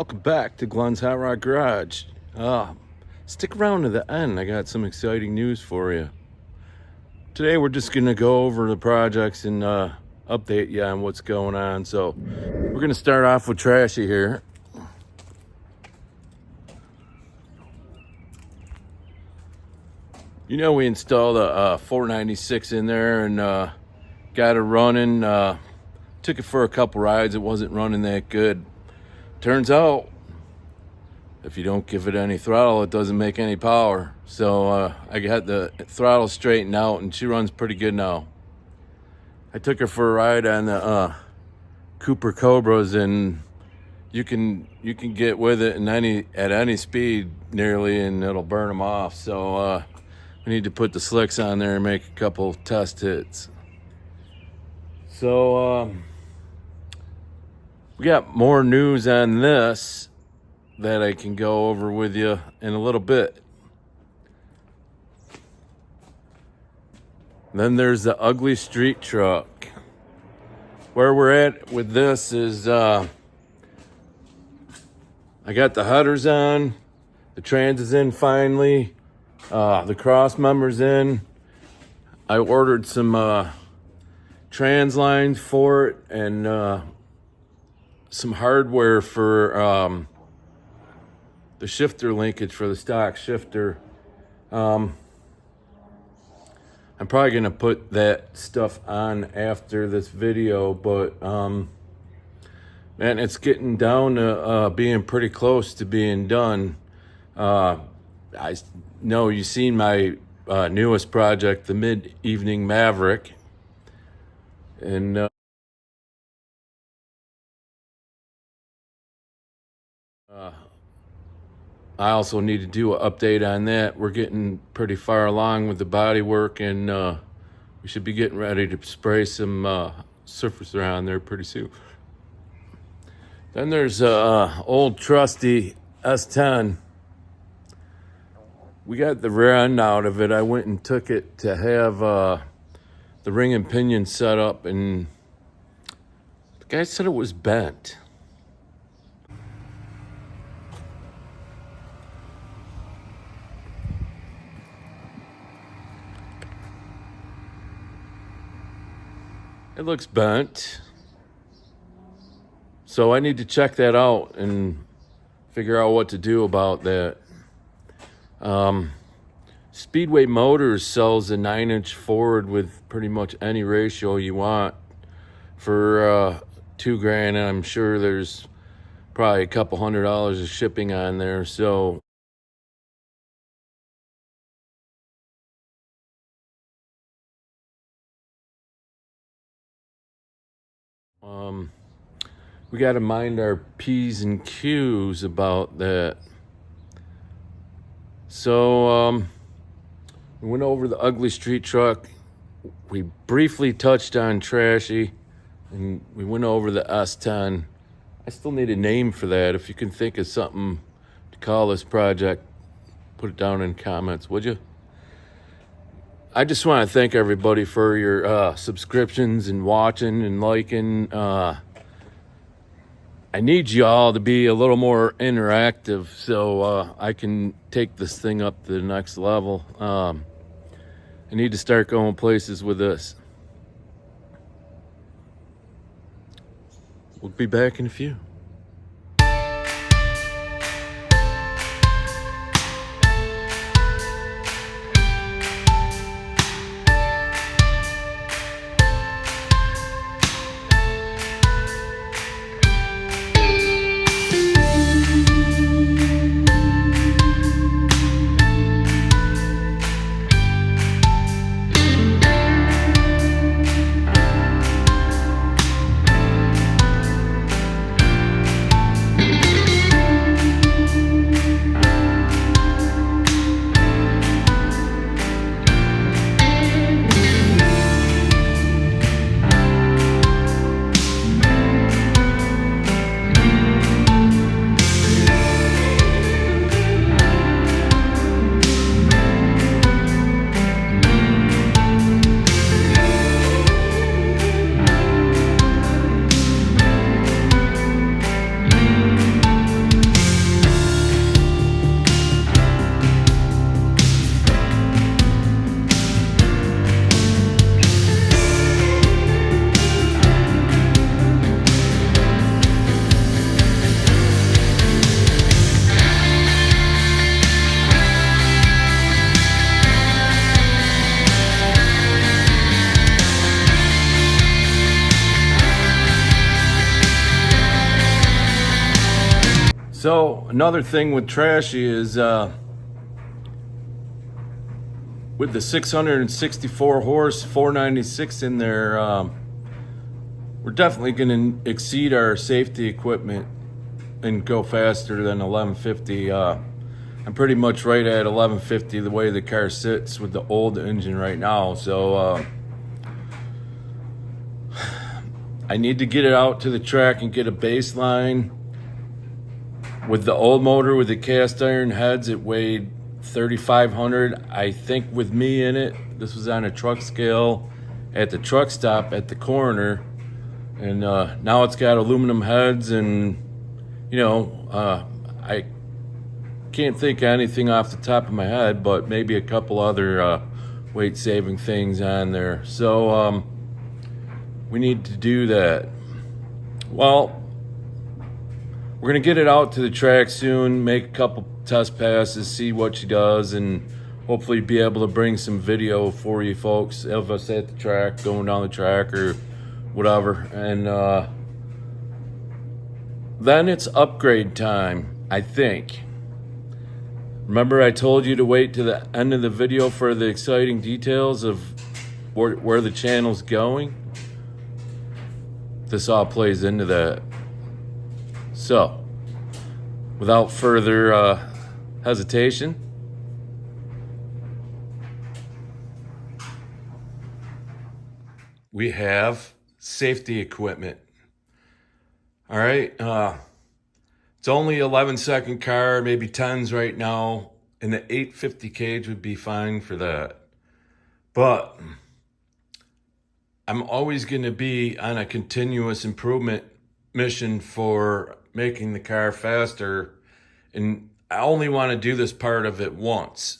Welcome back to Glenn's Hot Rod Garage. Stick around to the end. I got some exciting news for you. Today we're just going to go over the projects and update you on what's going on. So we're going to start off with Trashy here. You know, we installed a 496 in there and got it running. Took it for a couple rides. It wasn't running that good. Turns out, if you don't give it any throttle, it doesn't make any power. So I got the throttle straightened out, and she runs pretty good now. I took her for a ride on the Cooper Cobras, and you can get with it at any speed nearly, and it'll burn them off. So we need to put the slicks on there and make a couple test hits. So we got more news on this that I can go over with you in a little bit. Then there's the ugly street truck. Where we're at with this is I got the headers on, the trans is in finally, the cross member's in. I ordered some trans lines for it and some hardware for the shifter linkage for the stock shifter. I'm probably gonna put that stuff on after this video, but man, it's getting down to being pretty close to being done. I know you've seen my newest project, the Mid-Evening Maverick, and I also need to do an update on that. We're getting pretty far along with the body work, and we should be getting ready to spray some surface around there pretty soon. Then there's old trusty S10. We got the rear end out of it. I went and took it to have the ring and pinion set up, and the guy said it was bent. It looks bent. So I need to check that out and figure out what to do about that. Speedway Motors sells a 9-inch Ford with pretty much any ratio you want for $2,000, and I'm sure there's probably a couple $100 of shipping on there. So we got to mind our P's and Q's about that. So we went over the ugly street truck. We briefly touched on Trashy, and we went over the S10. I still need a name for that. If you can think of something to call this project, put it down in comments, would you? I just want to thank everybody for your subscriptions and watching and liking. I need you all to be a little more interactive so I can take this thing up to the next level. I need to start going places with this. We'll be back in a few. So another thing with Trashy is with the 664 horse 496 in there, we're definitely going to exceed our safety equipment and go faster than 1150. I'm pretty much right at 1150 the way the car sits with the old engine right now. So I need to get it out to the track and get a baseline. With the old motor with the cast iron heads, it weighed 3,500. I think with me in it, this was on a truck scale at the truck stop at the corner. And now it's got aluminum heads, and I can't think of anything off the top of my head, but maybe a couple other weight saving things on there. So we need to do that. Well, we're gonna get it out to the track soon, make a couple test passes, see what she does, and hopefully be able to bring some video for you folks of us at the track, going down the track or whatever. And then it's upgrade time, I think. Remember I told you to wait to the end of the video for the exciting details of where the channel's going? This all plays into that. So, without further hesitation, we have safety equipment. All right, it's only 11-second car, maybe 10s right now, and the 850 cage would be fine for that. But I'm always going to be on a continuous improvement mission for making the car faster, and I only want to do this part of it once.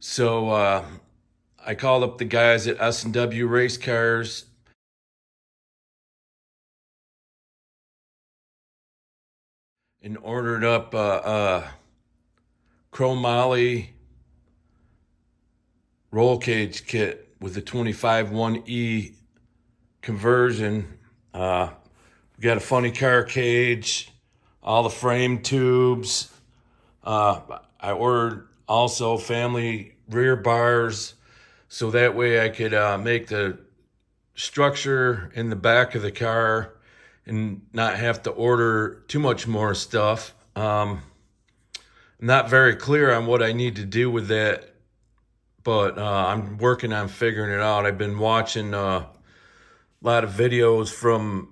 So I called up the guys at S&W Racecars and ordered up a chromoly roll cage kit with the 25-1E conversion. We got a funny car cage, all the frame tubes. I ordered also family rear bars, so that way I could make the structure in the back of the car and not have to order too much more stuff. I'm not very clear on what I need to do with that, but I'm working on figuring it out. I've been watching a lot of videos from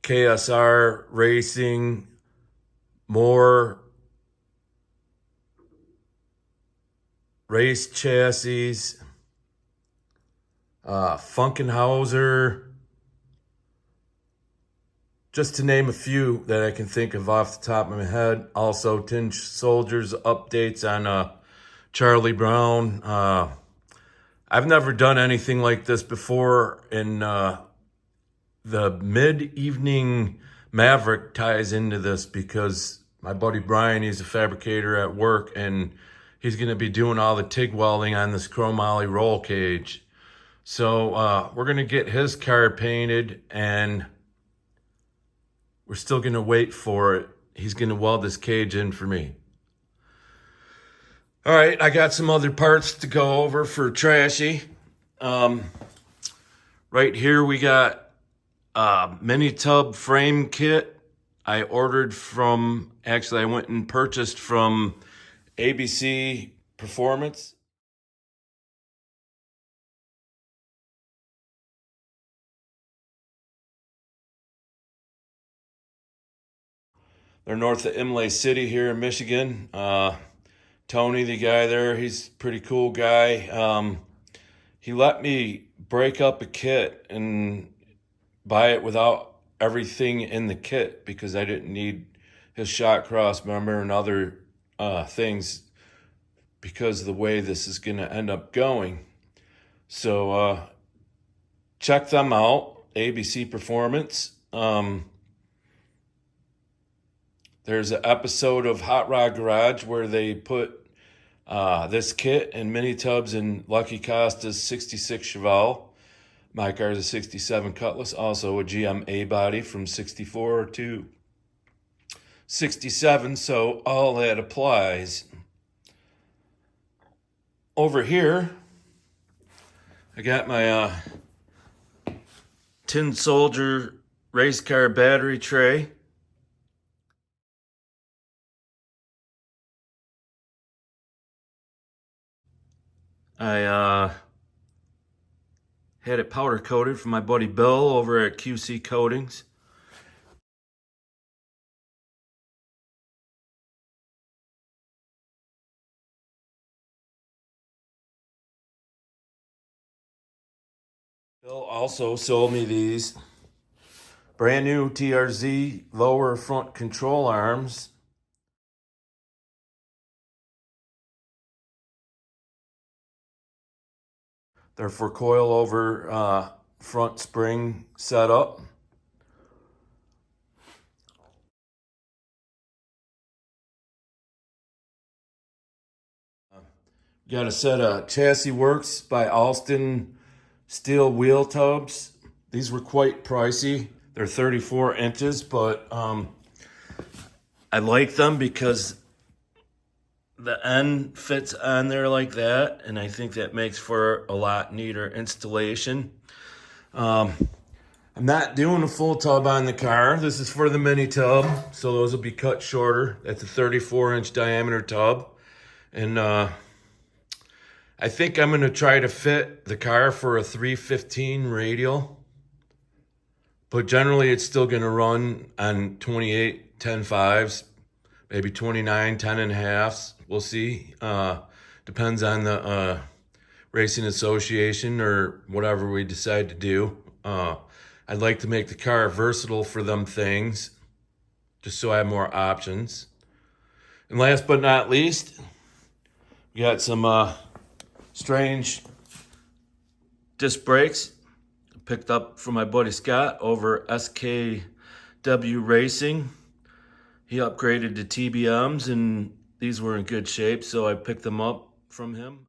KSR Racing, more Race Chassis, Funkenhauser, just to name a few that I can think of off the top of my head. Also, Tin Soldiers updates on Charlie Brown. I've never done anything like this before, and the mid-evening Maverick ties into this because my buddy Brian, he's a fabricator at work, and he's going to be doing all the TIG welding on this chromoly roll cage. So we're going to get his car painted, and we're still going to wait for it. He's going to weld this cage in for me. All right, I got some other parts to go over for Trashy. Right here we got mini tub frame kit. I ordered from, actually I went and purchased from ABC Performance. They're north of Imlay City here in Michigan. Tony, the guy there, he's a pretty cool guy. He let me break up a kit and buy it without everything in the kit because I didn't need his shot cross member and other things because of the way this is going to end up going. So check them out, ABC Performance. There's an episode of Hot Rod Garage where they put this kit and mini tubs in Lucky Costa's 66 Chevelle. My car is a 67 Cutlass, also a GM A body from 64 to 67, so all that applies. Over here, I got my Tin Soldier race car battery tray. I had it powder coated from my buddy Bill over at QC Coatings. Bill also sold me these brand new Trz lower front control arms. They're for coilover front spring setup. Got a set of Chassis Works by Alston steel wheel tubs. These were quite pricey. They're 34 inches, but I like them because the end fits on there like that, and I think that makes for a lot neater installation. I'm not doing a full tub on the car. This is for the mini tub, so those will be cut shorter. That's a 34-inch diameter tub, and I think I'm going to try to fit the car for a 315 radial, but generally it's still going to run on 28 10.5s, maybe 29 10.5s. We'll see. Depends on the racing association or whatever we decide to do. I'd like to make the car versatile for them things, just so I have more options. And last but not least, we got some strange disc brakes picked up from my buddy Scott over S&W Racing. He upgraded to TBMs and these were in good shape, so I picked them up from him.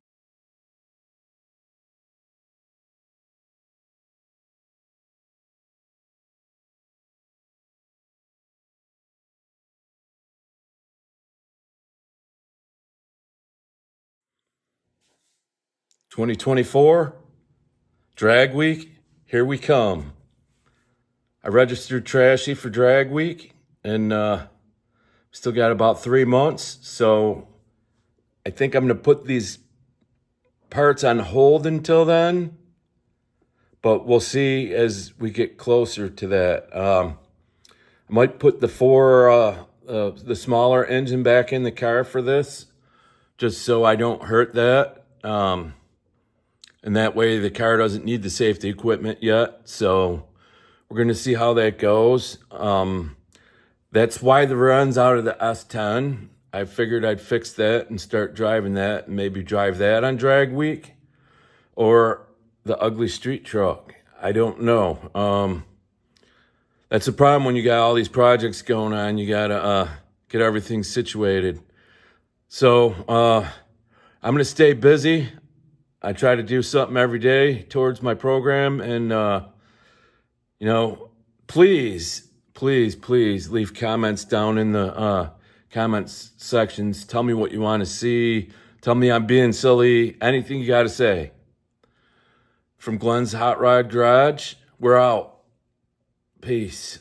"2024 Drag Week, here we come." I registered Trashy for Drag Week, and still got about 3 months, so I think I'm going to put these parts on hold until then, but we'll see as we get closer to that. I might put the the smaller engine back in the car for this, just so I don't hurt that. And that way the car doesn't need the safety equipment yet. So we're going to see how that goes. That's why the run's out of the S10. I figured I'd fix that and start driving that and maybe drive that on Drag Week or the ugly street truck. I don't know. That's the problem when you got all these projects going on. You got to get everything situated. So I'm going to stay busy. I try to do something every day towards my program. And, you know, please leave comments down in the comments sections. Tell me what you want to see. Tell me I'm being silly. Anything you got to say. From Glenn's Hot Rod Garage, we're out. Peace.